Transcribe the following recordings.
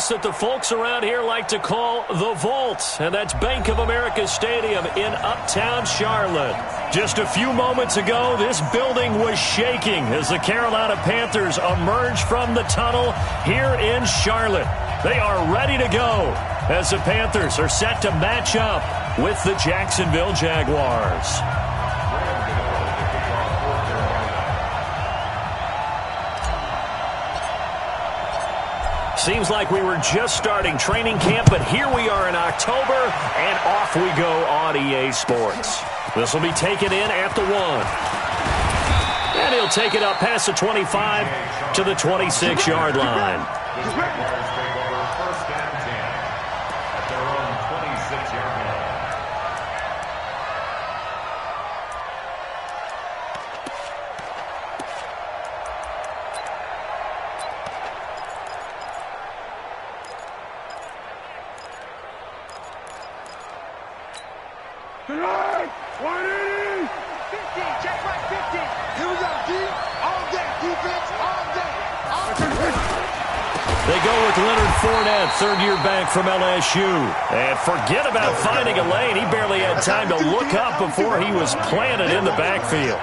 place that the folks around here like to call the Vault, and that's Bank of America Stadium in uptown Charlotte. Just a few moments ago, this building was shaking as the Carolina Panthers emerged from the tunnel here in Charlotte. They are ready to go as the Panthers are set to match up with the Jacksonville Jaguars. Seems like we were just starting training camp, but here we are in October, and off we go on EA Sports. This will be taken in at the 1. And he'll take it up past the 25 to the 26-yard line. They go with Leonard Fournette, third-year back from LSU. And forget about finding a lane. He barely had time to look up before he was planted in the backfield.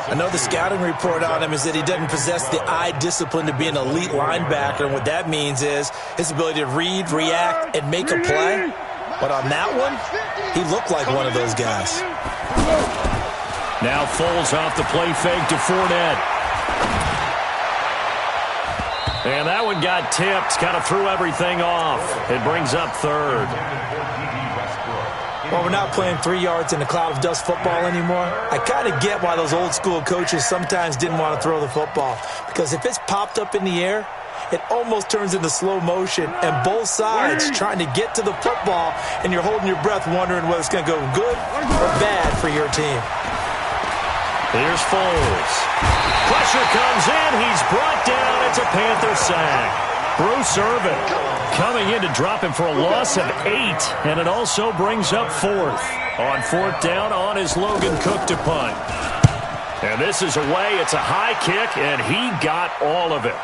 I know the scouting report on him is that he doesn't possess the eye discipline to be an elite linebacker. And what that means is his ability to read, react, and make a play. But on that one, he looked like one of those guys. Now Foles off the play fake to Fournette. And that one got tipped, kind of threw everything off. It brings up third. Well, we're not playing 3 yards in a cloud of dust football anymore. I kind of get why those old school coaches sometimes didn't want to throw the football. Because if it's popped up in the air, it almost turns into slow motion. And both sides trying to get to the football, and you're holding your breath wondering whether it's going to go good or bad for your team. Here's Foles. Pressure comes in. He's brought down. It's a Panther sack. Bruce Irvin coming in to drop him for a loss of 8. And it also brings up 4th. On 4th down on his Logan Cook to punt. And this is away. It's a high kick, and he got all of it.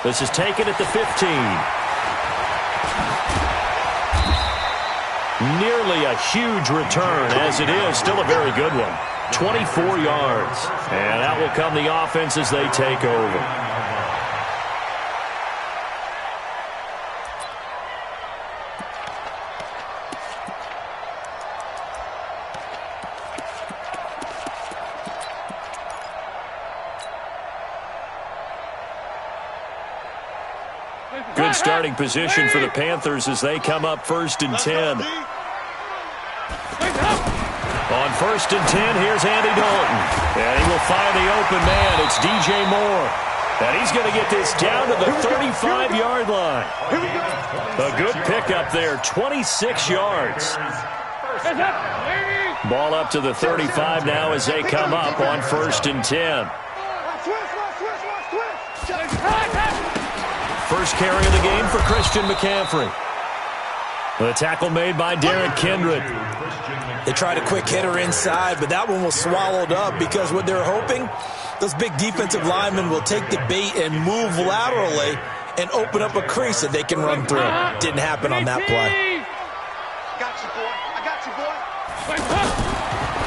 This is taken at the 15. Nearly a huge return, as it is. Still a very good one. 24 yards. And that will come the offense as they take over. Good starting position for the Panthers as they come up 1st and 10. On 1st and 10, here's Andy Dalton. And he will find the open man. It's DJ Moore. And he's going to get this down to the 35-yard line. A good pickup there, 26 yards. Ball up to the 35 now as they come up on 1st and 10. First carry of the game for Christian McCaffrey. The tackle made by Derek Kindred. They tried a quick hitter inside, but that one was swallowed up because what they're hoping, those big defensive linemen will take the bait and move laterally and open up a crease that they can run through. Didn't happen on that play.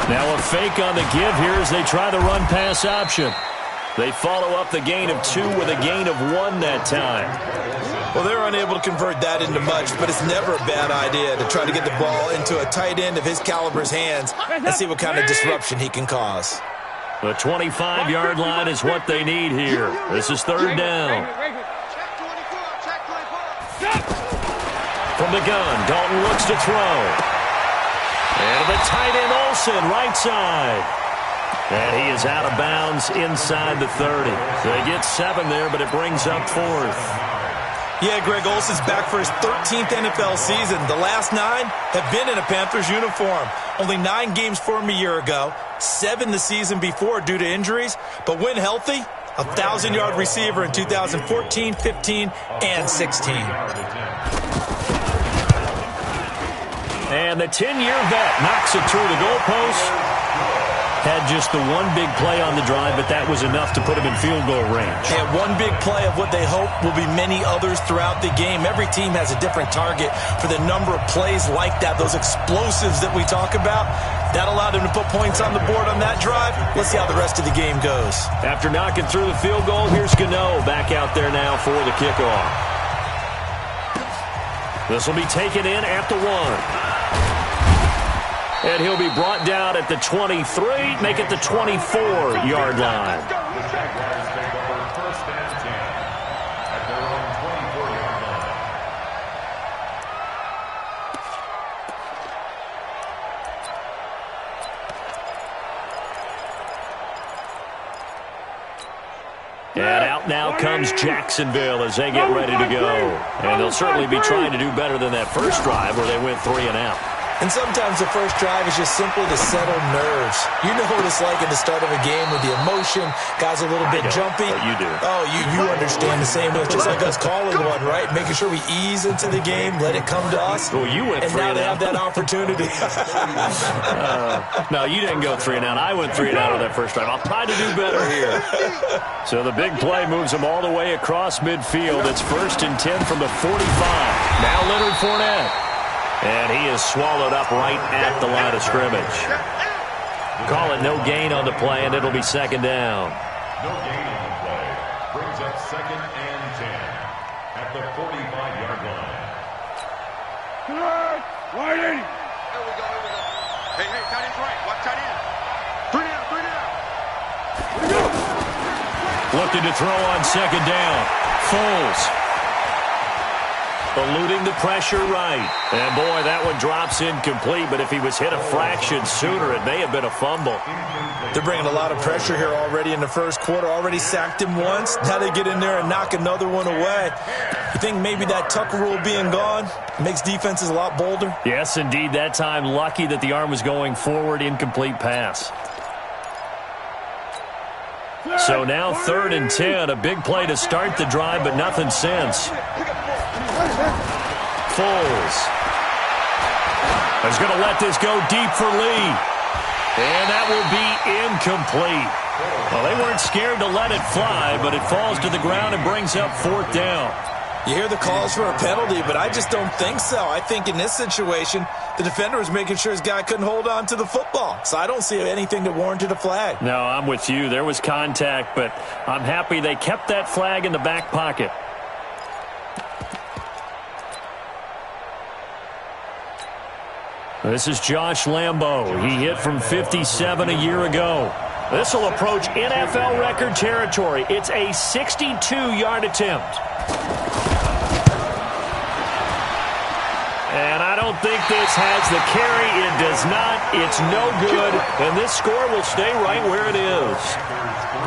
Now a fake on the give here as they try the run pass option. They follow up the gain of 2 with a gain of 1 that time. Well, they're unable to convert that into much, but it's never a bad idea to try to get the ball into a tight end of his caliber's hands and see what kind of disruption he can cause. The 25-yard line is what they need here. This is 3rd down. From the gun, Dalton looks to throw. And the tight end Olsen, right side. And he is out of bounds inside the 30. They get 7 there, but it brings up 4th. Yeah, Greg Olsen's back for his 13th NFL season. The last 9 have been in a Panthers uniform. Only 9 games for him a year ago, 7 the season before due to injuries. But when healthy, a 1,000-yard receiver in 2014, 15, and 16. And the 10-year vet knocks it through the goalpost. Had just the one big play on the drive, but that was enough to put him in field goal range. Yeah, one big play of what they hope will be many others throughout the game. Every team has a different target for the number of plays like that, those explosives that we talk about. That allowed him to put points on the board on that drive. Let's see how the rest of the game goes. After knocking through the field goal, here's Gano back out there now for the kickoff. This will be taken in at the 1. And he'll be brought down at the 23, make it the 24-yard line. And out now comes Jacksonville as they get ready to go. And they'll certainly be trying to do better than that first drive where they went 3 and out. And sometimes the first drive is just simply to settle nerves. You know what it's like at the start of a game with the emotion. Guys are a little bit jumpy. But you do. Oh, you understand the same way. It's just like us calling one, right? Making sure we ease into the game, let it come to us. Well, you went 3 and out. And now they have that opportunity. No, you didn't go 3 and out. I went 3 and out on that first drive. I'll try to do better here. So the big play moves them all the way across midfield. It's 1st and 10 from the 45. Now Leonard Fournette. And he is swallowed up right at the line of scrimmage. Call it no gain on the play, and it'll be 2nd down. No gain on the play. Brings up 2nd and 10 at the 45-yard line. Wide in. Here we go. Hey, tight end's right. Watch tight end. 3 down. Looking to throw on 2nd down. Foles. Eluding the pressure right. And, boy, that one drops incomplete. But if he was hit a fraction sooner, it may have been a fumble. They're bringing a lot of pressure here already in the first quarter. Already sacked him once. Now they get in there and knock another one away. You think maybe that Tucker rule being gone makes defenses a lot bolder? Yes, indeed. That time, lucky that the arm was going forward. Incomplete pass. So now 3rd and 10. A big play to start the drive, but nothing since. Foles is going to let this go deep for Lee. And that will be incomplete. Well, they weren't scared to let it fly, but it falls to the ground and brings up 4th down. You hear the calls for a penalty, but I just don't think so. I think in this situation, the defender was making sure his guy couldn't hold on to the football. So I don't see anything that warranted a flag. No, I'm with you. There was contact, but I'm happy they kept that flag in the back pocket. This is Josh Lambo. He hit from 57 a year ago. This will approach NFL record territory. It's a 62-yard attempt. And I don't think this has the carry. It does not. It's no good. And this score will stay right where it is.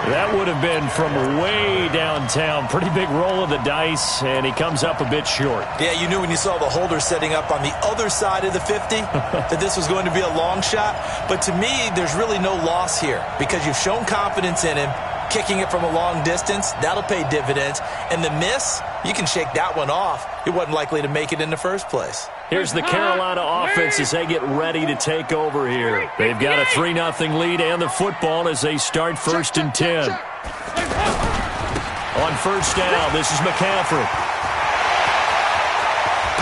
That would have been from way downtown. Pretty big roll of the dice, and he comes up a bit short. Yeah, you knew when you saw the holder setting up on the other side of the 50 that this was going to be a long shot. But to me, there's really no loss here because you've shown confidence in him. Kicking it from a long distance, that'll pay dividends. And the miss, you can shake that one off. He wasn't likely to make it in the first place. Here's the Carolina offense as they get ready to take over here. They've got a 3-0 lead and the football as they start 1st and 10. On 1st down, this is McCaffrey.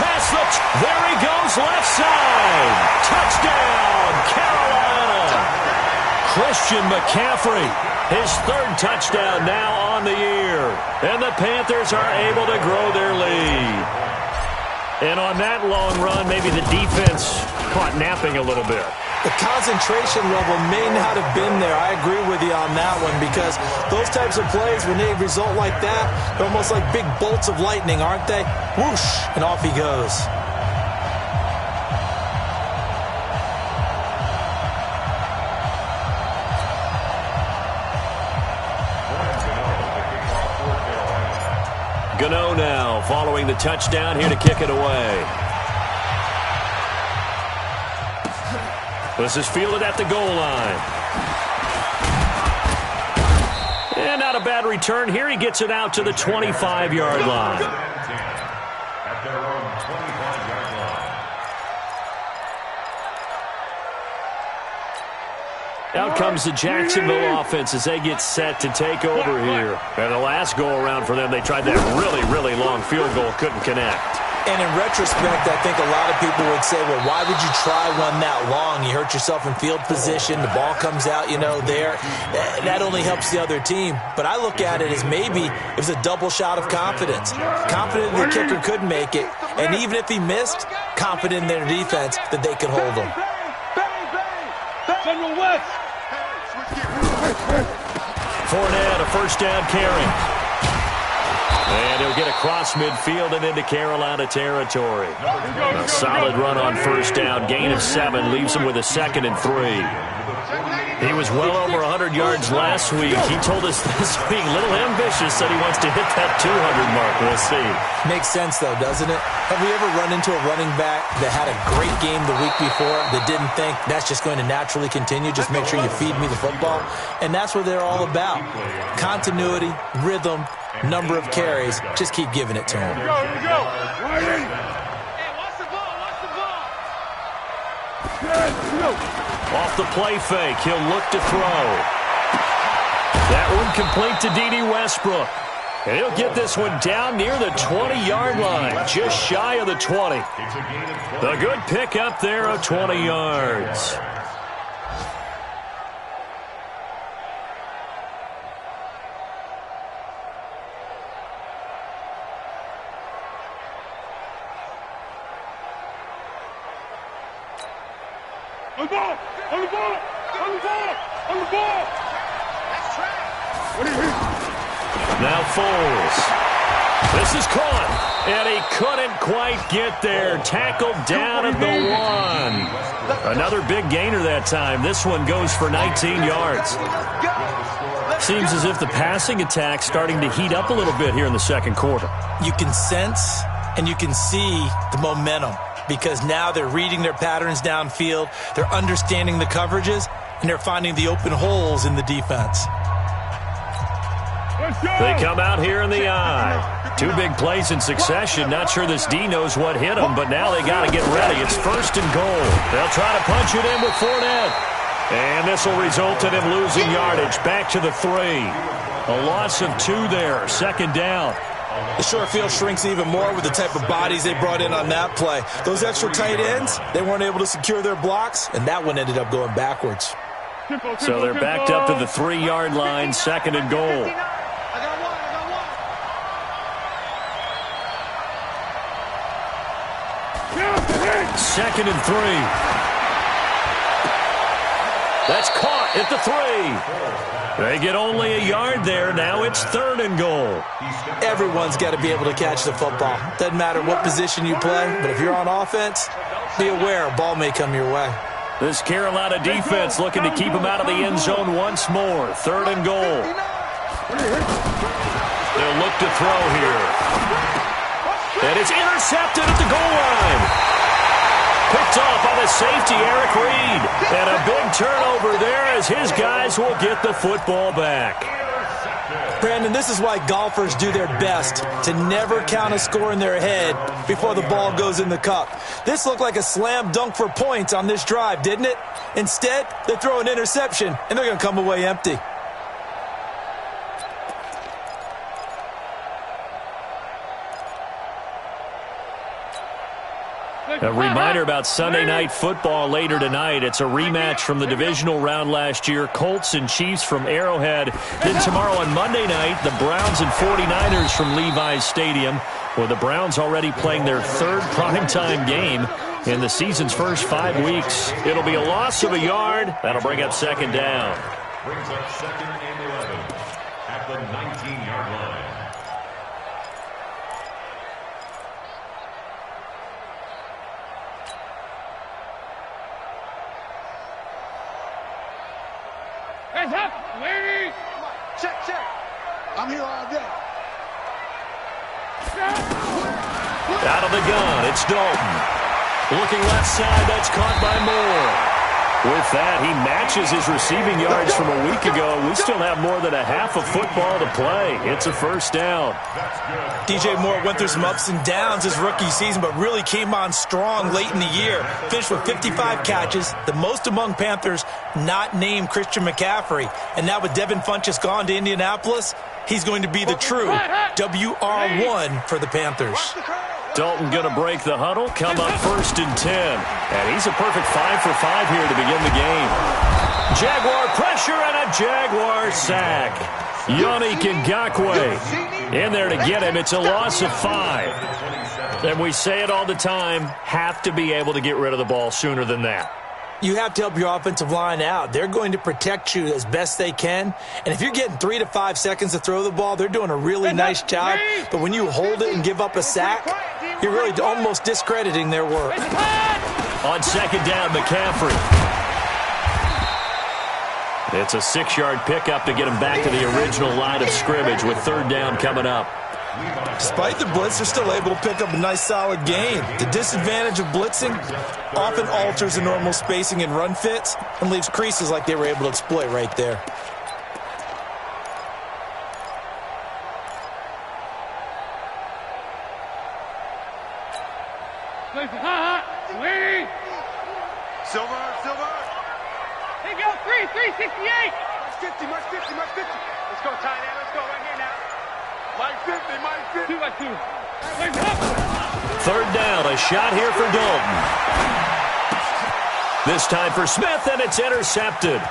Pass there he goes, left side. Touchdown, Carolina. Christian McCaffrey. His 3rd touchdown now on the year. And the Panthers are able to grow their lead. And on that long run, maybe the defense caught napping a little bit. The concentration level may not have been there. I agree with you on that one because those types of plays, when they result like that, they're almost like big bolts of lightning, aren't they? Whoosh, and off he goes. Gano now following the touchdown here to kick it away. This is fielded at the goal line. And not a bad return here. He gets it out to the 25-yard line. At their own 25-yard line. Out comes the Jacksonville offense as they get set to take over here. And the last go-around for them, they tried that really, really long field goal, couldn't connect. And in retrospect, I think a lot of people would say, well, why would you try one that long? You hurt yourself in field position. The ball comes out, there. That only helps the other team. But I look at it as maybe it was a double shot of confidence. Confident the kicker could make it. And even if he missed, confident in their defense that they could hold him. Fournette, a first down carry. And he'll get across midfield and into Carolina territory. A solid run on first down. Gain of 7 leaves him with a 2nd and 3. He was well over 100 yards last week. He told us this week, a little ambitious, said he wants to hit that 200 mark. We'll see. Makes sense, though, doesn't it? Have we ever run into a running back that had a great game the week before that didn't think that's just going to naturally continue? Just make sure you feed me the football. And that's what they're all about. Continuity, rhythm, number of carries. Just keep giving it to him. Here we go, here we go. Hey, watch the ball, watch the ball. Off the play fake, he'll look to throw. That one complete to D.D. Westbrook. And he'll get this one down near the 20-yard line, just shy of the 20. The good pick up there of 20 yards. On the ball! On the ball! On the ball! On the ball! That's track! What do you hear? Now Foles. This is caught. And he couldn't quite get there. Tackled down at the 1. Another big gainer that time. This one goes for 19 yards. Seems as if the passing attack's starting to heat up a little bit here in the second quarter. You can sense and you can see the momentum, because now they're reading their patterns downfield, they're understanding the coverages, and they're finding the open holes in the defense. They come out here in the eye. 2 big plays in succession. Not sure this D knows what hit him, but now they got to get ready. It's 1st and goal. They'll try to punch it in with Fournette. And this will result in him losing yardage. Back to the 3. A loss of 2 there. 2nd down. The short field shrinks even more with the type of bodies they brought in on that play. Those extra tight ends, they weren't able to secure their blocks, and that one ended up going backwards. So they're backed up to the 3-yard line, 2nd and goal. Second and 3. That's caught at the 3. They get only a yard there. Now it's 3rd and goal. Everyone's got to be able to catch the football. Doesn't matter what position you play, but if you're on offense, be aware a ball may come your way. This Carolina defense looking to keep them out of the end zone once more. 3rd and goal. They'll look to throw here. And it's intercepted at the goal line. Picked off by the safety, Eric Reed. And a big turnover there as his guys will get the football back. Brandon, this is why golfers do their best to never count a score in their head before the ball goes in the cup. This looked like a slam dunk for points on this drive, didn't it? Instead, they throw an interception, and they're going to come away empty. A reminder about Sunday Night Football later tonight. It's a rematch from the divisional round last year. Colts and Chiefs from Arrowhead. Then tomorrow on Monday night, the Browns and 49ers from Levi's Stadium, with the Browns already playing their 3rd primetime game in the season's first 5 weeks. It'll be a loss of a yard. That'll bring up 2nd down. Brings up 2nd and 11 at the 19-yard line. Hands up, ladies! Check, check. I'm here all day. Out of the gun, it's Dalton. Looking left side, that's caught by Moore. With that, he matches his receiving yards from a week ago. We still have more than a half of football to play. It's a first down. DJ Moore went through some ups and downs his rookie season, but really came on strong late in the year. Finished with 55 catches, the most among Panthers not named Christian McCaffrey. And now with Devin Funchess gone to Indianapolis, he's going to be the true WR1 for the Panthers. Dalton going to break the huddle, come up 1st and 10. And he's a perfect 5 for 5 here to begin the game. Jaguar pressure and a Jaguar sack. Yannick Ngakoue in there to get him. It's a loss of 5. And we say it all the time, have to be able to get rid of the ball sooner than that. You have to help your offensive line out. They're going to protect you as best they can. And if you're getting 3 to 5 seconds to throw the ball, they're doing a really nice job. But when you hold it and give up a sack, you're really almost discrediting their work. On 2nd down, McCaffrey. It's a 6-yard pickup to get him back to the original line of scrimmage with 3rd down coming up. Despite the blitz, they're still able to pick up a nice solid gain. The disadvantage of blitzing often alters the normal spacing and run fits and leaves creases like they were able to exploit right there. Silver. Hey, go, 368. March 50. Let's go, tight end. Let's go right here now. Mike 50. 2 by 2. 3rd down, a shot here for Dalton. This time for Smith, and it's intercepted.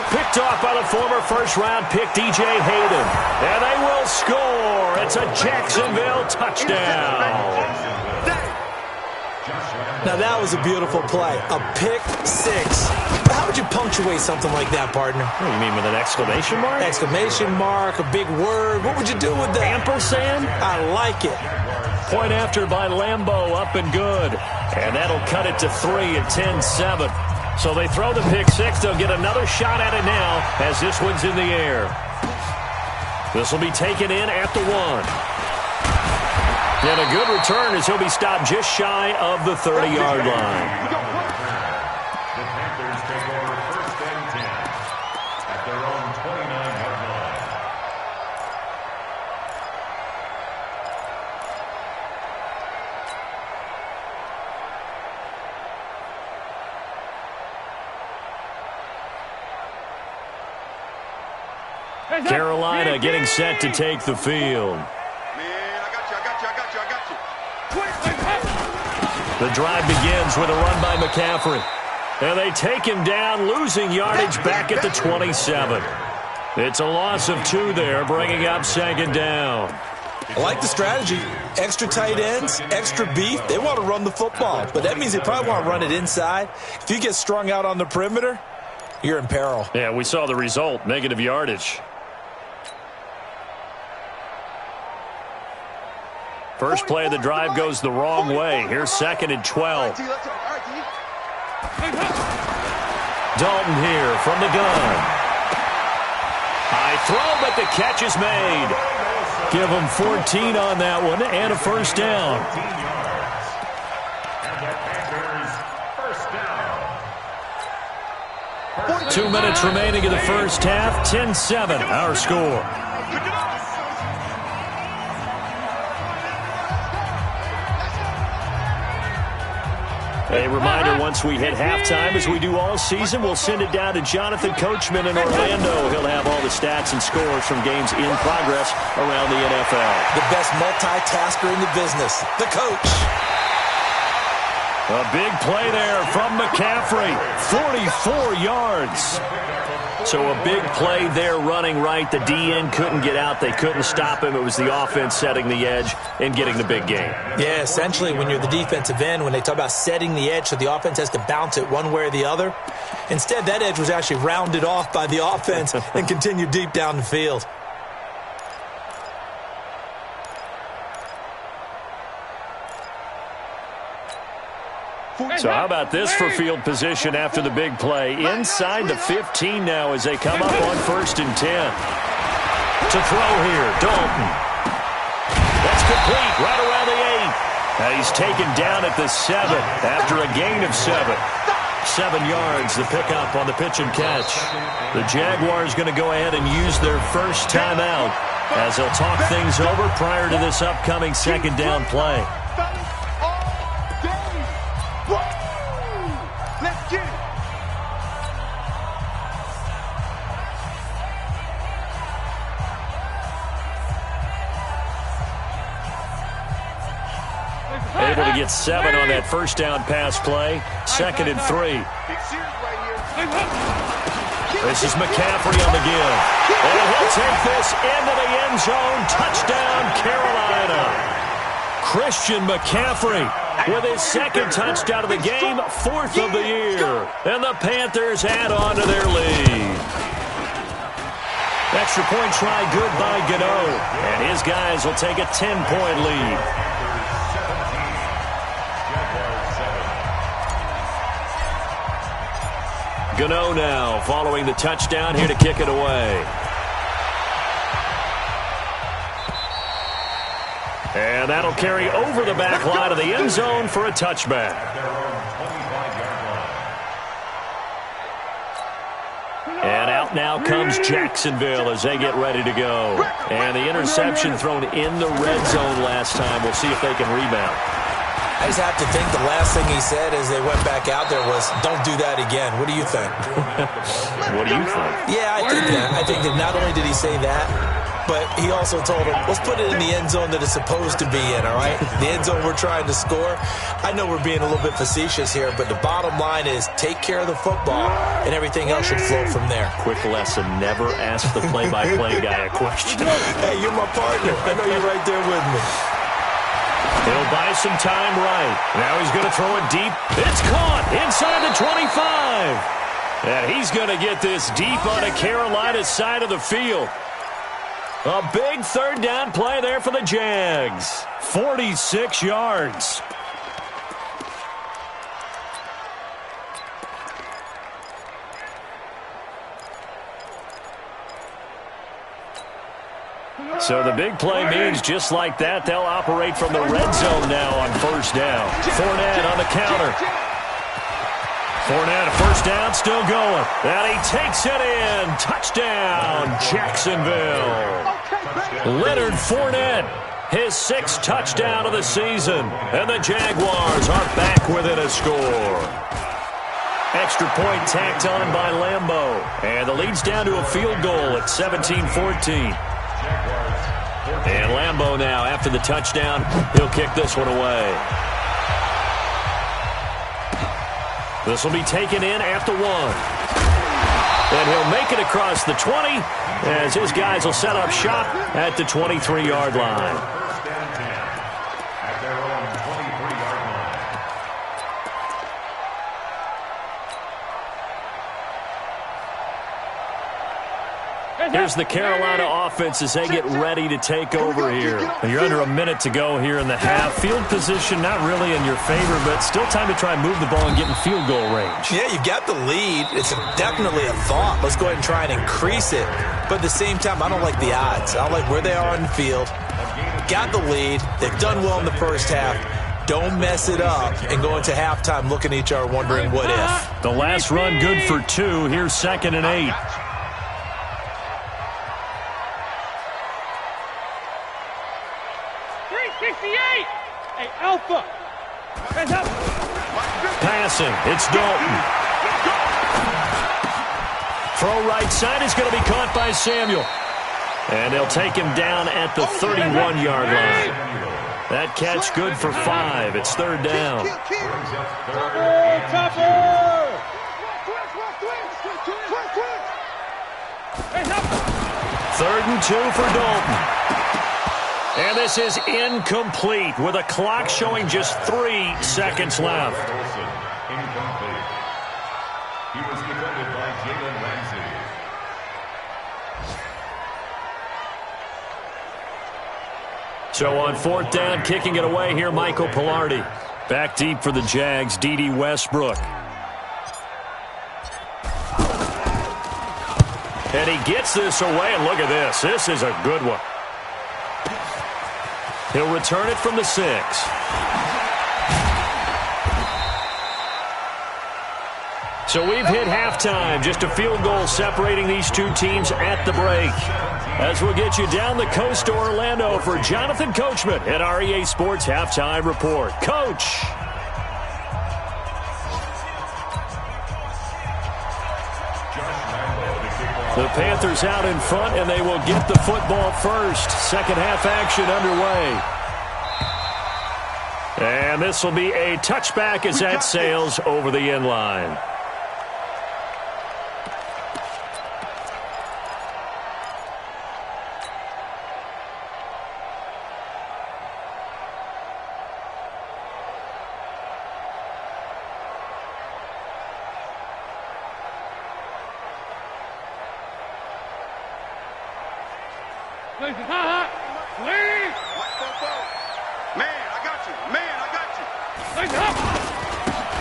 Picked off by the former first-round pick, DJ Hayden. And they will score. It's a Jacksonville touchdown. Now, that was a beautiful play. A pick 6. How would you punctuate something like that, partner? What do you mean, with an exclamation mark? Exclamation mark, a big word. What would you do with that? Ampersand? I like it. Point after by Lambeau, up and good. And that'll cut it to 3 at 10-7. So they throw the pick 6. They'll get another shot at it now as this one's in the air. This will be taken in at the 1. And a good return as he'll be stopped just shy of the 30-yard line. The Panthers take over 1st and 10 at their own 29-yard line. Carolina getting set to take the field. The drive begins with a run by McCaffrey. And they take him down, losing yardage back at the 27. It's a loss of 2 there, bringing up 2nd down. I like the strategy. Extra tight ends, extra beef. They want to run the football, but that means they probably want to run it inside. If you get strung out on the perimeter, you're in peril. Yeah, we saw the result, negative yardage. First play of the drive goes the wrong way. Here's 2nd and 12. Dalton here from the gun. High throw, but the catch is made. Give him 14 on that one and a first down. And the Panthers' first down. 2 minutes remaining in the first half. 10-7, our score. A reminder, once we hit halftime, as we do all season, we'll send it down to Jonathan Coachman in Orlando. He'll have all the stats and scores from games in progress around the NFL. The best multitasker in the business, the coach. A big play there from McCaffrey, 44 yards. So a big play there running right. The DN couldn't get out. They couldn't stop him. It was the offense setting the edge and getting the big gain. Yeah, essentially when you're the defensive end, when they talk about setting the edge so the offense has to bounce it one way or the other, instead that edge was actually rounded off by the offense and continued deep down the field. So how about this for field position after the big play? Inside the 15 now as they come up on 1st and 10. To throw here, Dalton. That's complete, right around the 8. He's taken down at the 7 after a gain of 7. 7 yards, the pickup on the pitch and catch. The Jaguars going to go ahead and use their first timeout as they'll talk things over prior to this upcoming second down play. Let's get it. Able to get 7 on that first down pass play. 2nd and 3. This is McCaffrey on the give. And he'll take this into the end zone. Touchdown, Carolina. Christian McCaffrey with his 2nd touchdown of the game, 4th of the year. And the Panthers add on to their lead. Extra point try good by Gano. And his guys will take a 10-point lead. Gano now following the touchdown here to kick it away. And that'll carry over the back line of the end zone for a touchback. And out now comes Jacksonville as they get ready to go. And the interception thrown in the red zone last time. We'll see if they can rebound. I just have to think the last thing he said as they went back out there was, don't do that again. What do you think? What do you think? Yeah, I think that. I think that not only did he say that, but he also told him, let's put it in the end zone that it's supposed to be in, all right? The end zone we're trying to score. I know we're being a little bit facetious here, but the bottom line is take care of the football, and everything else should flow from there. Quick lesson, never ask the play-by-play guy a question. Hey, you're my partner. I know you're right there with me. He'll buy some time right. Now he's going to throw it deep. It's caught inside the 25. And he's going to get this deep on the Carolina side of the field. A big 3rd down play there for the Jags. 46 yards. So the big play means just like that, they'll operate from the red zone now on 1st down. Fournette on the counter. Fournette, first down, still going. And he takes it in. Touchdown, Jacksonville. Leonard Fournette, his 6th touchdown of the season. And the Jaguars are back within a score. Extra point tacked on by Lambeau. And the lead's down to a field goal at 17-14. And Lambeau now, after the touchdown, he'll kick this one away. This will be taken in at the 1. And he'll make it across the 20 as his guys will set up shop at the 23-yard line. Here's the Carolina offense as they get ready to take over here. You're under a minute to go here in the half. Field position not really in your favor, but still time to try and move the ball and get in field goal range. Yeah, you've got the lead. It's definitely a thought. Let's go ahead and try and increase it. But at the same time, I don't like the odds. I don't like where they are on the field. Got the lead. They've done well in the first half. Don't mess it up and go into halftime looking at each other wondering what if. The last run good for 2. Here's 2nd and 8. Hey, Alpha. Passing. It's Dalton. Throw right side is going to be caught by Samuel. And they'll take him down at the 31-yard line. That catch good for 5. It's 3rd down. Third and 2 for Dalton. And this is incomplete with a clock showing just 3 seconds left. Incomplete. He was defended by Jalen Ramsey. So on 4th down, kicking it away here, Michael Pilardi. Back deep for the Jags, D.D. Westbrook. And he gets this away, and look at this. This is a good one. He'll return it from the 6. So we've hit halftime. Just a field goal separating these two teams at the break. As we'll get you down the coast to Orlando for Jonathan Coachman at our EA Sports Halftime Report. Coach. The Panthers out in front, and they will get the football first. Second half action underway. And this will be a touchback as that sails over the end line.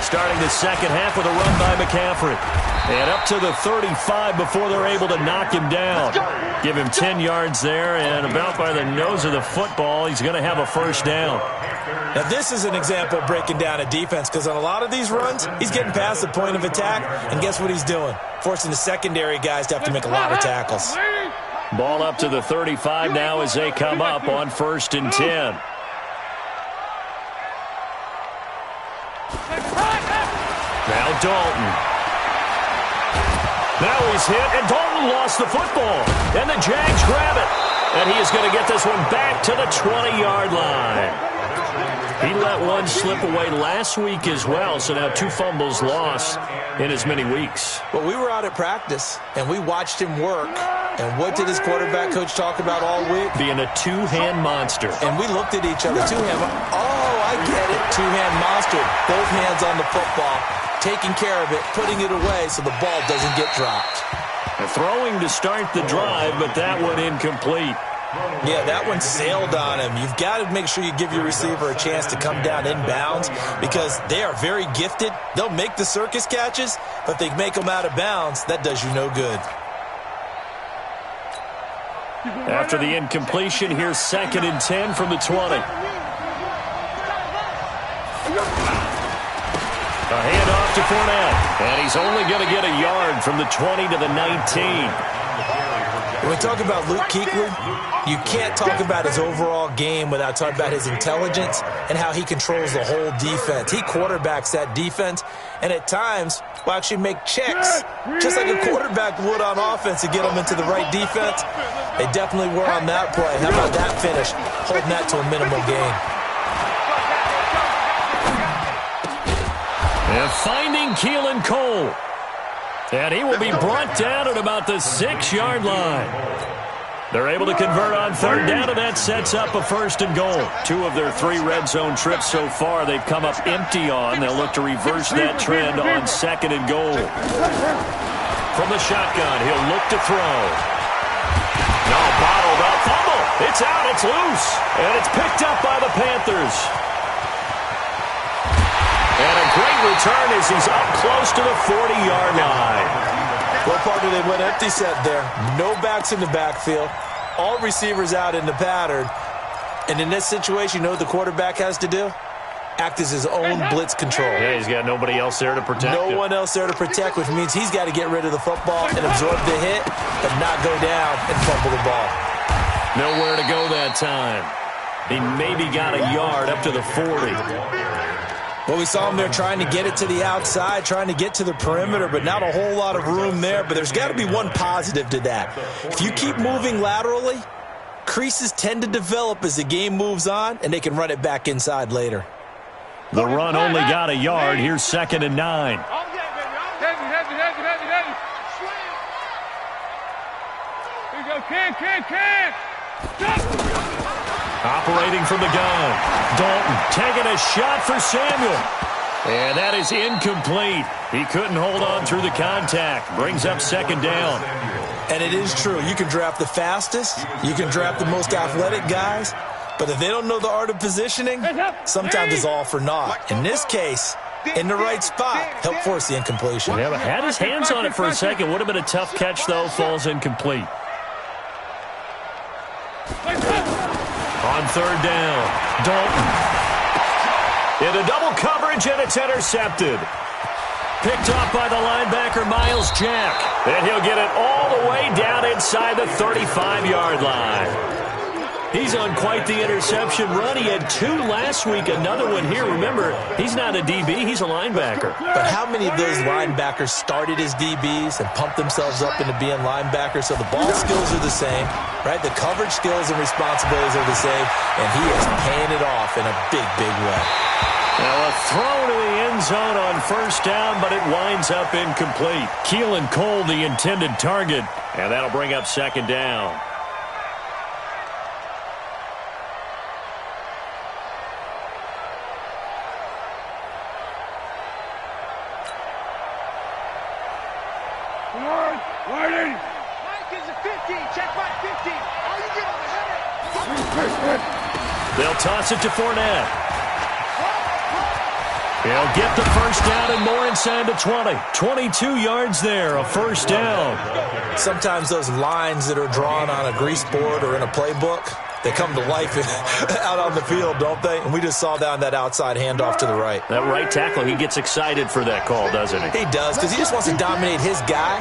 Starting the second half with a run by McCaffrey. And up to the 35 before they're able to knock him down. Give him 10 yards there, and about by the nose of the football, he's going to have a first down. Now, this is an example of breaking down a defense, because on a lot of these runs, he's getting past the point of attack, and guess what he's doing? Forcing the secondary guys to have to make a lot of tackles. Ball up to the 35 now as they come up on 1st and 10. Now Dalton. Now he's hit, and Dalton lost the football. And the Jags grab it. And he is going to get this one back to the 20-yard line. He let one slip away last week as well, so now 2 fumbles lost in as many weeks. Well, we were out at practice, and we watched him work. And what did his quarterback coach talk about all week? Being a two-hand monster. And we looked at each other, two-hand. Oh, I get it. Two-hand monster. Both hands on the football, taking care of it, putting it away so the ball doesn't get dropped. Throwing to start the drive, but that one incomplete. Yeah, that one sailed on him. You've got to make sure you give your receiver a chance to come down inbounds because they are very gifted. They'll make the circus catches, but if they make them out of bounds, that does you no good. After the incompletion, here's 2nd and 10 from the 20. A handoff to Fournette, and he's only going to get a yard from the 20 to the 19. When we talk about Luke Kuechly, you can't talk about his overall game without talking about his intelligence and how he controls the whole defense. He quarterbacks that defense, and at times will actually make checks, just like a quarterback would on offense to get them into the right defense. They definitely were on that play. How about that finish? Holding that to a minimal gain. And finding Keelan Cole. And he will be brought down at about the 6-yard line. They're able to convert on 3rd down, and that sets up a 1st and goal. 2 of their 3 red zone trips so far they've come up empty on. They'll look to reverse that trend on 2nd and goal. From the shotgun, he'll look to throw. No, bottled up, fumble. It's out, it's loose, and it's picked up by the Panthers. And a great return as he's up close to the 40-yard line. Well, partner, they went empty set there. No backs in the backfield. All receivers out in the pattern. And in this situation, you know what the quarterback has to do? Act as his own blitz control. Yeah, he's got nobody else there to protect him. No one else there to protect, which means he's got to get rid of the football and absorb the hit, but not go down and fumble the ball. Nowhere to go that time. He maybe got a yard up to the 40. Well, we saw him there trying to get it to the outside, trying to get to the perimeter, but not a whole lot of room there. But there's got to be one positive to that. If you keep moving laterally, creases tend to develop as the game moves on, and they can run it back inside later. The run only got a yard. Here's 2nd and 9. Here you go, Ken. Operating from the gun. Dalton taking a shot for Samuel. And that is incomplete. He couldn't hold on through the contact. Brings up 2nd down. And it is true. You can draft the fastest. You can draft the most athletic guys. But if they don't know the art of positioning, sometimes it's all for naught. In this case, in the right spot, helped force the incompletion. Yeah, but had his hands on it for a second. Would have been a tough catch, though. Falls incomplete. On 3rd down, Dalton. Into double coverage, and it's intercepted. Picked off by the linebacker, Miles Jack. And he'll get it all the way down inside the 35-yard line. He's on quite the interception run. He had 2 last week, another one here. Remember, he's not a DB, he's a linebacker. But how many of those linebackers started as DBs and pumped themselves up into being linebackers? So the ball skills are the same, right? The coverage skills and responsibilities are the same, and he is paying it off in a big, big way. Now a throw to the end zone on first down, but it winds up incomplete. Keelan Cole, the intended target, and that'll bring up second down. They'll toss it to Fournette. He'll get the first down and more inside the 20. 22 yards there, a first down. Sometimes those lines that are drawn on a grease board or in a playbook, they come to life out on the field, don't they? And we just saw down that outside handoff to the right. That right tackle, he gets excited for that call, doesn't he? He does, because he just wants to dominate his guy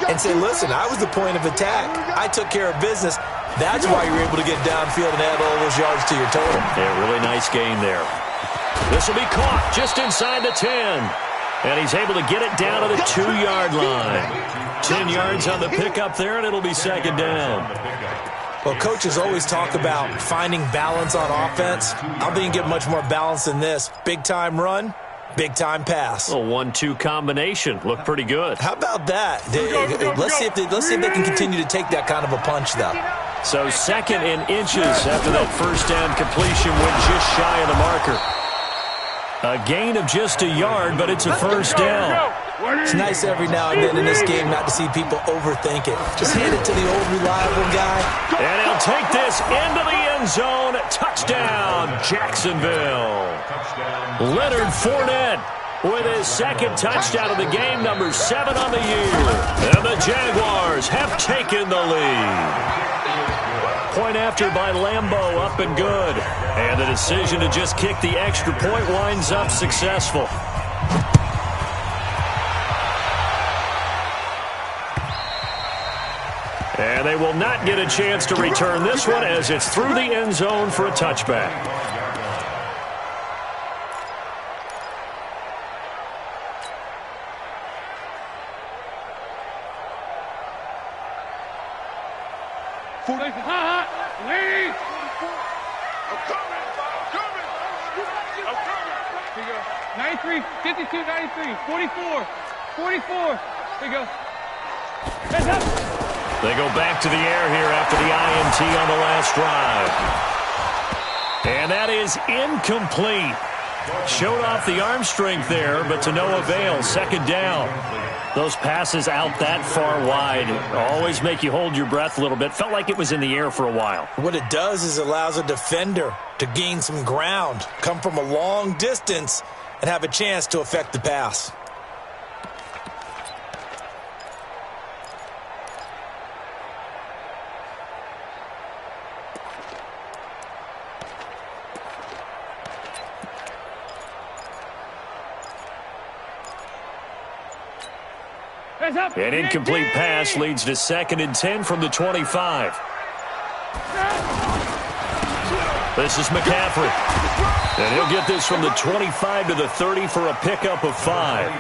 and say, listen, I was the point of attack. I took care of business. That's why you're able to get downfield and add all those yards to your total. Yeah, really nice gain there. This will be caught just inside the 10. And he's able to get it down to the 2-yard line. 10 yards on the pickup there, and it'll be second down. Well, coaches always talk about finding balance on offense. I don't think you can get much more balance than this. Big-time run, big-time pass. A 1-2 combination. Looked pretty good. How about that? Let's see if they can continue to take that kind of a punch, though. So second in inches after that first down completion went just shy of the marker. A gain of just a yard, but it's a first down. It's nice every now and then in this game not to see people overthink it. Just hand it to the old reliable guy. And he'll take this into the end zone. Touchdown, Jacksonville. Leonard Fournette with his second touchdown of the game, number 7 on the year. And the Jaguars have taken the lead. Point after by Lambeau, up and good. And the decision to just kick the extra point winds up successful. And they will not get a chance to return this one as it's through the end zone for a touchback. Ladies! 93, 52, 93, 44, 44. There you go. Heads up. They go back to the air here after the INT on the last drive. And that is incomplete. Showed off the arm strength there, but to no avail. Second down. Those passes out that far wide always make you hold your breath a little bit. Felt like it was in the air for a while. What it does is it allows a defender to gain some ground, come from a long distance, and have a chance to affect the pass. An incomplete pass leads to 2nd and 10 from the 25. This is McCaffrey. And he'll get this from the 25 to the 30 for a pickup of 5.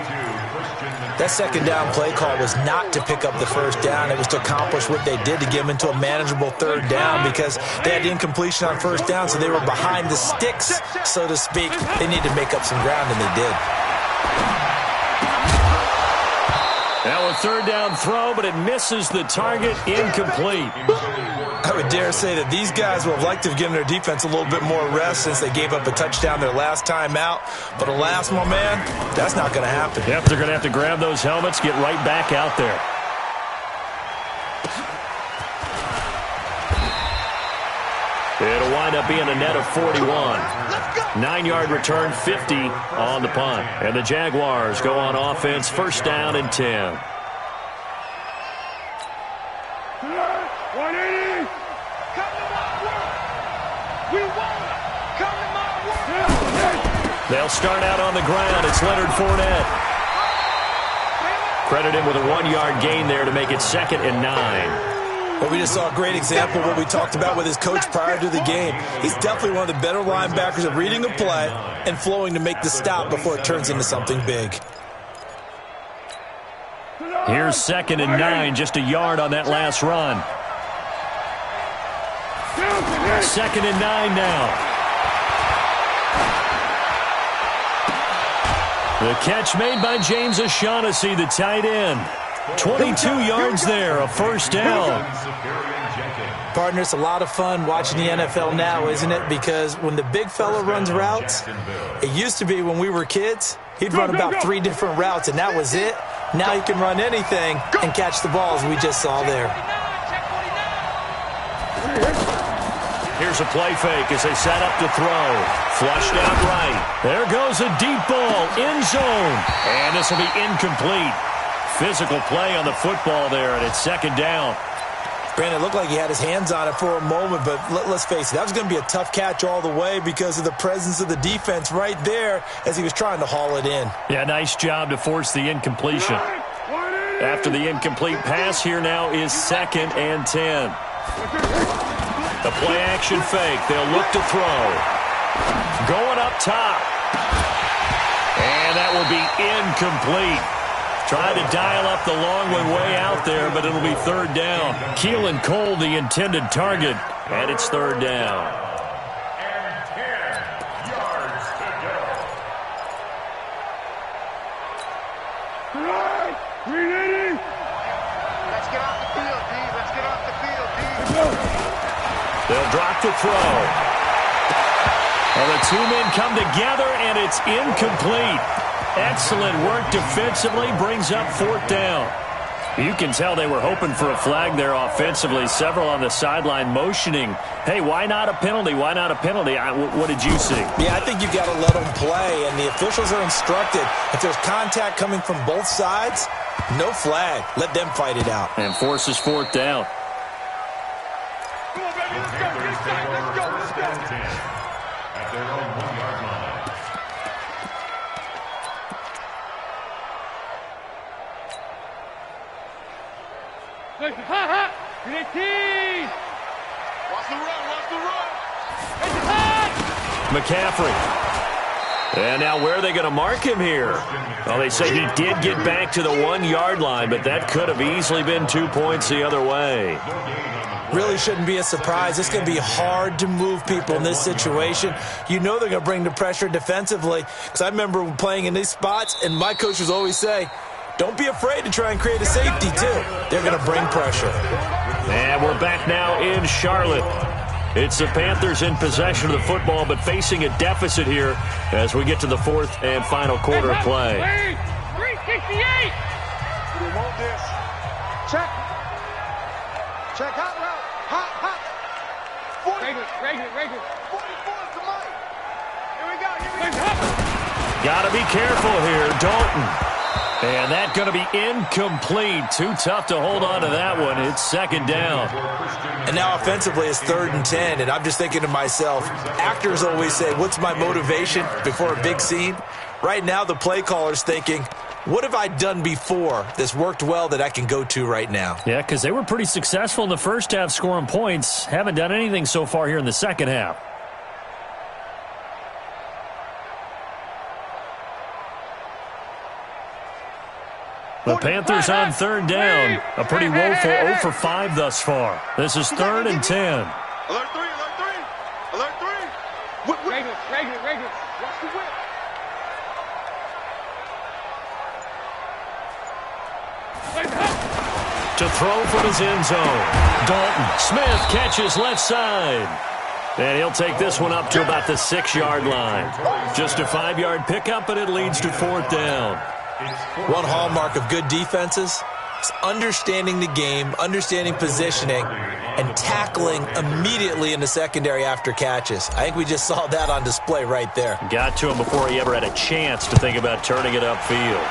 That second down play call was not to pick up the first down. It was to accomplish what they did to get them into a manageable third down because they had the incompletion on first down, so they were behind the sticks, so to speak. They needed to make up some ground, and they did. Now a third down throw, but it misses the target, incomplete. I would dare say that these guys would have liked to have given their defense a little bit more rest since they gave up a touchdown their last time out. But alas, my man, that's not going to happen. Yep, they're going to have to grab those helmets, get right back out there. It'll wind up being a net of 41. 9-yard return, 50 on the punt. And the Jaguars go on offense, first down and 10. 180! Come to my work! We won! Come to my work! They'll start out on the ground. It's Leonard Fournette. Credit him with a 1-yard gain there to make it 2nd and 9. Well, we just saw a great example of what we talked about with his coach prior to the game. He's definitely one of the better linebackers of reading a play and flowing to make the stop before it turns into something big. Here's 2nd and 9, just a yard on that last run. 2nd and 9 now. The catch made by James O'Shaughnessy, the tight end. 22 yards there, a first down. Partner, it's a lot of fun watching the NFL now, isn't it? Because when the big fella runs routes, it used to be when we were kids, he'd run about 3 different routes, and that was it. Now he can run anything and catch the ball, as we just saw there. Here's a play fake as they set up to throw. Flushed out right. There goes a deep ball, end zone. And this will be incomplete. Physical play on the football there, and it's 2nd down. Brandon, it looked like he had his hands on it for a moment, but let's face it, that was going to be a tough catch all the way because of the presence of the defense right there as he was trying to haul it in. Yeah, nice job to force the incompletion. After the incomplete pass, here now is 2nd and 10. The play-action fake. They'll look to throw. Going up top. And that will be incomplete. Tried to dial up the long one way out there, but it'll be 3rd down. Keelan Cole, the intended target, and it's 3rd down. And 10 yards to go. Let's get off the field, D. Let's get off the field, D. They'll drop the throw. Well, the 2 men come together, and it's incomplete. Excellent work defensively, brings up 4th down. You can tell they were hoping for a flag there offensively. Several on the sideline motioning, hey, why not a penalty? Why not a penalty? What did you see? Yeah, I think you've got to let them play, and the officials are instructed. If there's contact coming from both sides, no flag. Let them fight it out. And forces 4th down. Come on, baby, let's go. Get inside. Let's go. Let's go. At their own 1-yard line. Ha ha! Get it, watch the run, watch the run. McCaffrey. And now where are they going to mark him here? Well, they say he did get back to the 1-yard line, but that could have easily been 2 points the other way. Really shouldn't be a surprise. It's going to be hard to move people in this situation. You know they're going to bring the pressure defensively. Because I remember playing in these spots, and my coaches always say, don't be afraid to try and create a safety, too. They're going to bring pressure. And we're back now in Charlotte. It's the Panthers in possession of the football, but facing a deficit here as we get to the 4th and final quarter of play. 368! We want this. Check. Check hot route. Hot. 40. Regular. 44 is the mic. Here we go. Got to be careful here, Dalton. And that's going to be incomplete. Too tough to hold on to that one. It's 2nd down. And now offensively it's 3rd and 10. And I'm just thinking to myself, actors always say, what's my motivation before a big scene? Right now the play caller's thinking, what have I done before that's worked well that I can go to right now? Yeah, because they were pretty successful in the first half scoring points. Haven't done anything so far here in the second half. The Panthers on 3rd down. A pretty woeful 0 for 5 thus far. This is 3rd and 10. Alert 3. Regular. Watch the whip. To throw from his end zone. Dalton. Smith catches left side. And he'll take this one up to about the 6-yard line. Just a 5-yard pickup, and it leads to 4th down. One hallmark of good defenses is understanding the game, understanding positioning, and tackling immediately in the secondary after catches. I think we just saw that on display right there. Got to him before he ever had a chance to think about turning it upfield.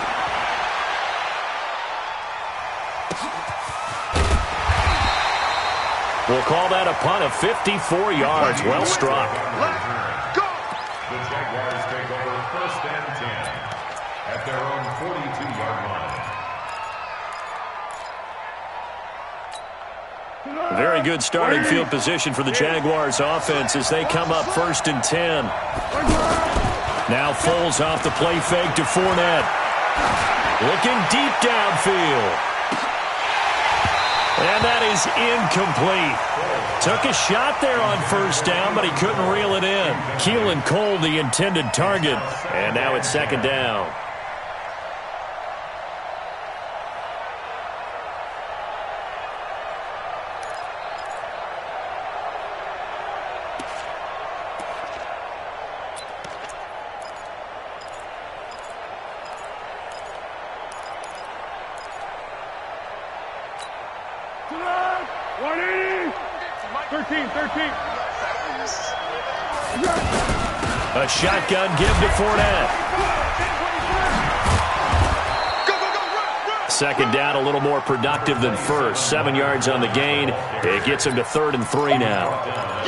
We'll call that a punt of 54 yards. Well struck. Let's go. The Jaguars take over 1st and 10 at their own 42-yard line. Very good starting field position for the Jaguars offense as they come up 1st and 10. Now Foles off the play fake to Fournette. Looking deep downfield. And that is incomplete. Took a shot there on 1st down, but he couldn't reel it in. Keelan Cole, the intended target. And now it's 2nd down. A shotgun give to Fournette. 2nd down, a little more productive than 1st. 7 yards on the gain. It gets him to 3rd and 3 now.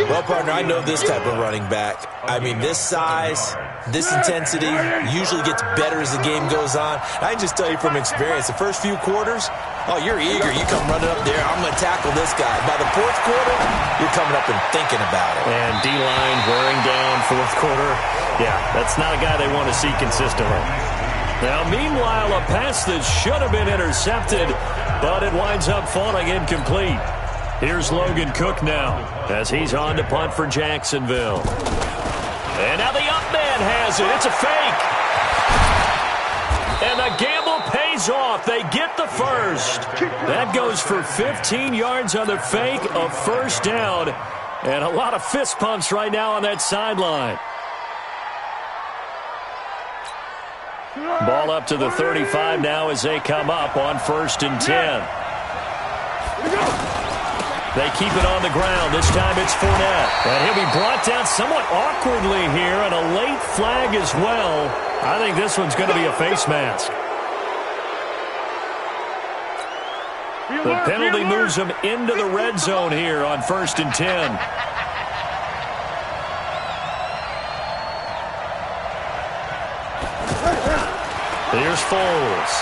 Well, partner, I know this type of running back. I mean, this size, this intensity usually gets better as the game goes on. I can just tell you from experience, the first few quarters, oh, you're eager. You come running up there. I'm going to tackle this guy. By the 4th quarter, you're coming up and thinking about it. And D-line wearing down 4th quarter. Yeah, that's not a guy they want to see consistently. Now, meanwhile, a pass that should have been intercepted, but it winds up falling incomplete. Here's Logan Cook now as he's on to punt for Jacksonville. And now the up man has it. It's a fake. And the gamble pays off. They get the first. That goes for 15 yards on the fake, a 1st down. And a lot of fist pumps right now on that sideline. Ball up to the 35 now as they come up on 1st and 10. They keep it on the ground. This time it's Fournette. And he'll be brought down somewhat awkwardly here, and a late flag as well. I think this one's going to be a face mask. The penalty moves him into the red zone here on 1st and 10. Here's Foles.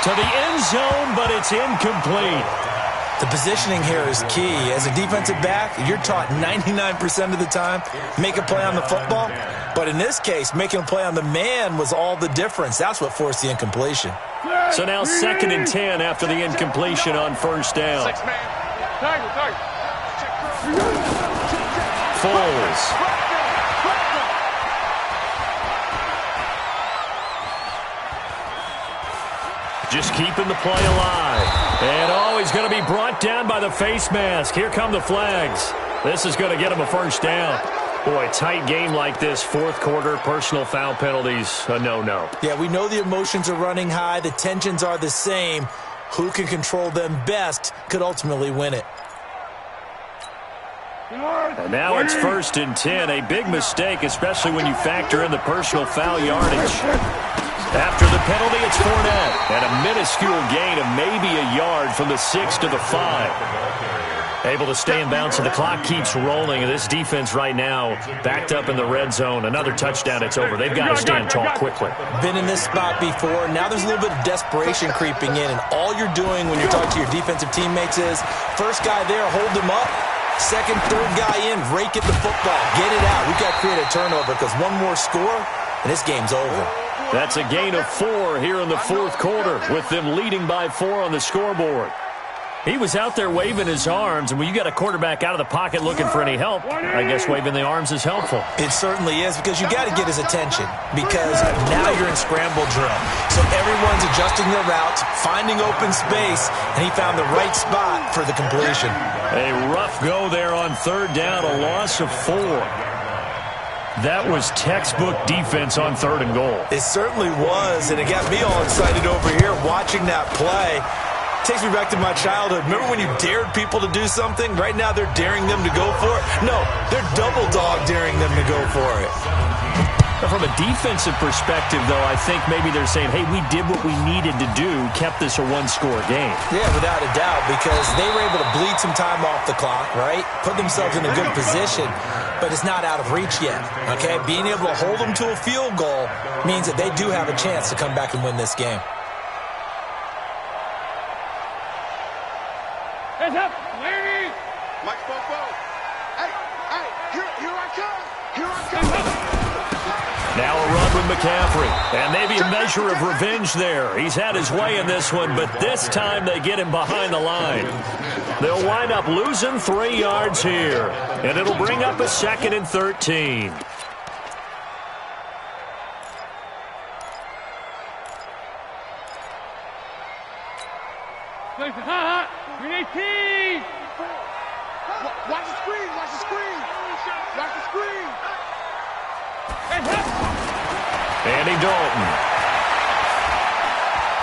To the end zone, but it's incomplete. The positioning here is key. As a defensive back, you're taught 99% of the time, make a play on the football. But in this case, making a play on the man was all the difference. That's what forced the incompletion. So now 2nd and 10 after the incompletion on 1st down. Foles. Just keeping the play alive. And he's going to be brought down by the face mask. Here come the flags. This is going to get him a 1st down. Boy, tight game like this, 4th quarter, personal foul penalties, a no-no. Yeah, we know the emotions are running high. The tensions are the same. Who can control them best could ultimately win it. And now it's 1st and 10. A big mistake, especially when you factor in the personal foul yardage. After the penalty, it's Fournette. And a minuscule gain of maybe a yard from the 6 to the 5. Able to stay in bounds, and the clock keeps rolling. And this defense right now backed up in the red zone. Another touchdown, it's over. They've got to stand tall quickly. Been in this spot before. Now there's a little bit of desperation creeping in. And all you're doing when you're talking to your defensive teammates is, first guy there, hold him up. Second, third guy in, rake at the football. Get it out. We've got to create a turnover because one more score, and this game's over. That's a gain of 4 here in the 4th quarter, with them leading by 4 on the scoreboard. He was out there waving his arms, and when you got a quarterback out of the pocket looking for any help, I guess waving the arms is helpful. It certainly is, because you got to get his attention, because now you're in scramble drill. So everyone's adjusting their routes, finding open space, and he found the right spot for the completion. A rough go there on 3rd down, a loss of 4. That was textbook defense on 3rd and goal. It certainly was, and it got me all excited over here watching that play. Takes me back to my childhood. Remember when you dared people to do something? Right now they're daring them to go for it. No, they're double dog daring them to go for it. From a defensive perspective, though, I think maybe they're saying, hey, we did what we needed to do, kept this a one-score game. Yeah, without a doubt, because they were able to bleed some time off the clock, right? Put themselves in a good position, but it's not out of reach yet, okay? Being able to hold them to a field goal means that they do have a chance to come back and win this game. Now a run with McCaffrey. And maybe a measure of revenge there. He's had his way in this one, but this time they get him behind the line. They'll wind up losing 3 yards here. And it'll bring up a 2nd and 13. Green 18! Watch the screen! Watch the screen! Watch the screen! Andy Dalton.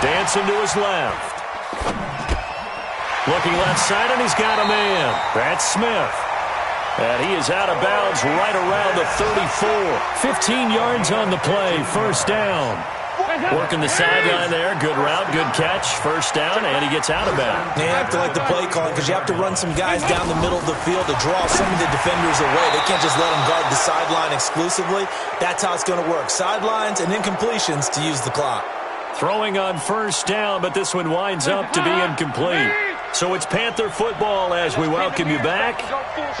Dancing to his left. Looking left side, and he's got a man. That's Smith. And he is out of bounds right around the 34. 15 yards on the play. First down. Working the sideline there. Good route, good catch. First down, and he gets out of bounds. You have to like the play calling because you have to run some guys down the middle of the field to draw some of the defenders away. They can't just let them guard the sideline exclusively. That's how it's going to work. Sidelines and incompletions to use the clock. Throwing on first down, but this one winds up to be incomplete. So it's Panther football as we welcome you back.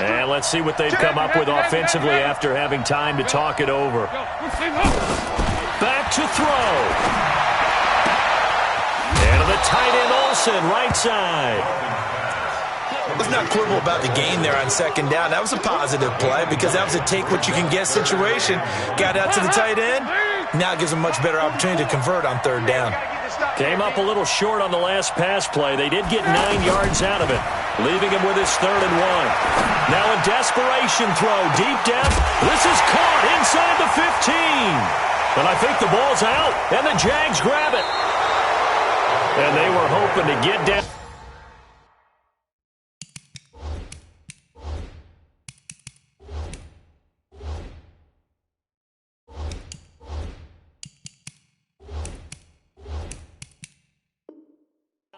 And let's see what they've come up with offensively after having time to talk it over. Back to throw. And to the tight end Olsen, right side. Let's not quibble about the gain there on second down. That was a positive play because that was a take-what-you-can-get situation. Got out to the tight end. Now it gives them a much better opportunity to convert on third down. Came up a little short on the last pass play. They did get 9 yards out of it, leaving him with his 3rd and 1. Now a desperation throw, deep depth. This is caught inside the 15. But I think the ball's out, and the Jags grab it. And they were hoping to get down.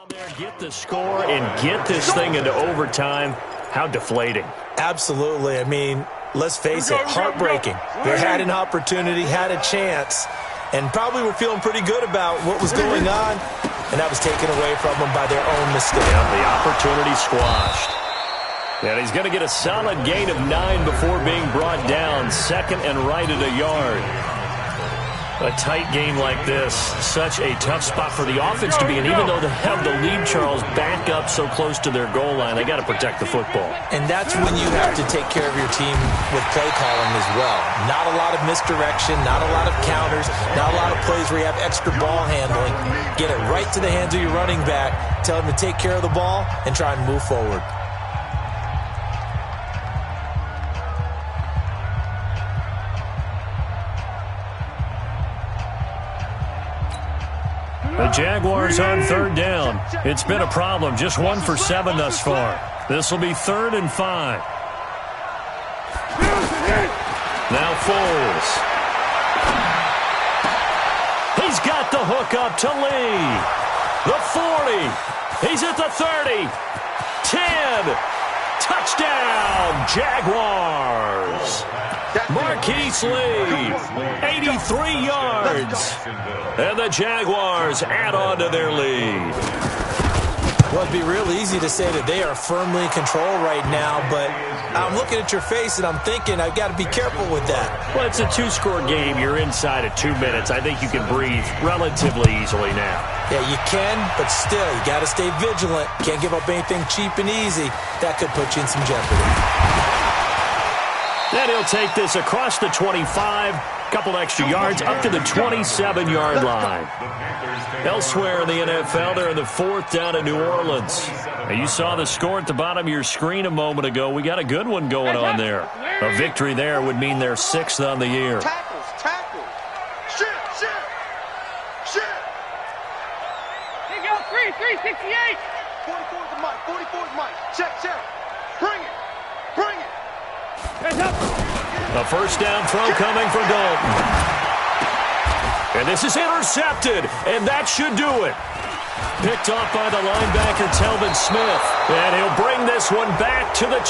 There, get the score and get this thing into overtime. How deflating. Absolutely. I mean, let's face it, heartbreaking. They had an opportunity, had a chance, and probably were feeling pretty good about what was going on, and that was taken away from them by their own mistake. Yeah, the opportunity squashed. And he's going to get a solid gain of 9 before being brought down. 2nd and right at a yard. A tight game like this, such a tough spot for the offense to be in. Even though they have the lead, Charles, back up so close to their goal line, they got to protect the football. And that's when you have to take care of your team with play calling as well. Not a lot of misdirection, not a lot of counters, not a lot of plays where you have extra ball handling. Get it right to the hands of your running back, tell him to take care of the ball, and try and move forward. The Jaguars on third down. It's been a problem. Just 1 for 7 thus far. This will be 3rd and 5. Now Foles. He's got the hook up to Lee. The 40. He's at the 30. 10. Touchdown, Jaguars. Marquise Lee, 83 yards. And the Jaguars add on to their lead. Well, it'd be real easy to say that they are firmly in control right now, but I'm looking at your face and I'm thinking I've got to be careful with that. Well, it's a 2-score game. You're inside at 2 minutes. I think you can breathe relatively easily now. Yeah, you can, but still, you got to stay vigilant. Can't give up anything cheap and easy. That could put you in some jeopardy. Then he'll take this across the 25, couple extra yards, up to the 27-yard line. Elsewhere in the NFL, they're in the 4th down in New Orleans. Now, you saw the score at the bottom of your screen a moment ago. We got a good one going on there. A victory there would mean they're 6th on the year. Tackles. Shit. Here you go, 368. 44's the mic, 44's mic. Check. Bring it. A first down throw coming for Dalton. And this is intercepted, and that should do it. Picked off by the linebacker, Telvin Smith. And he'll bring this one back to the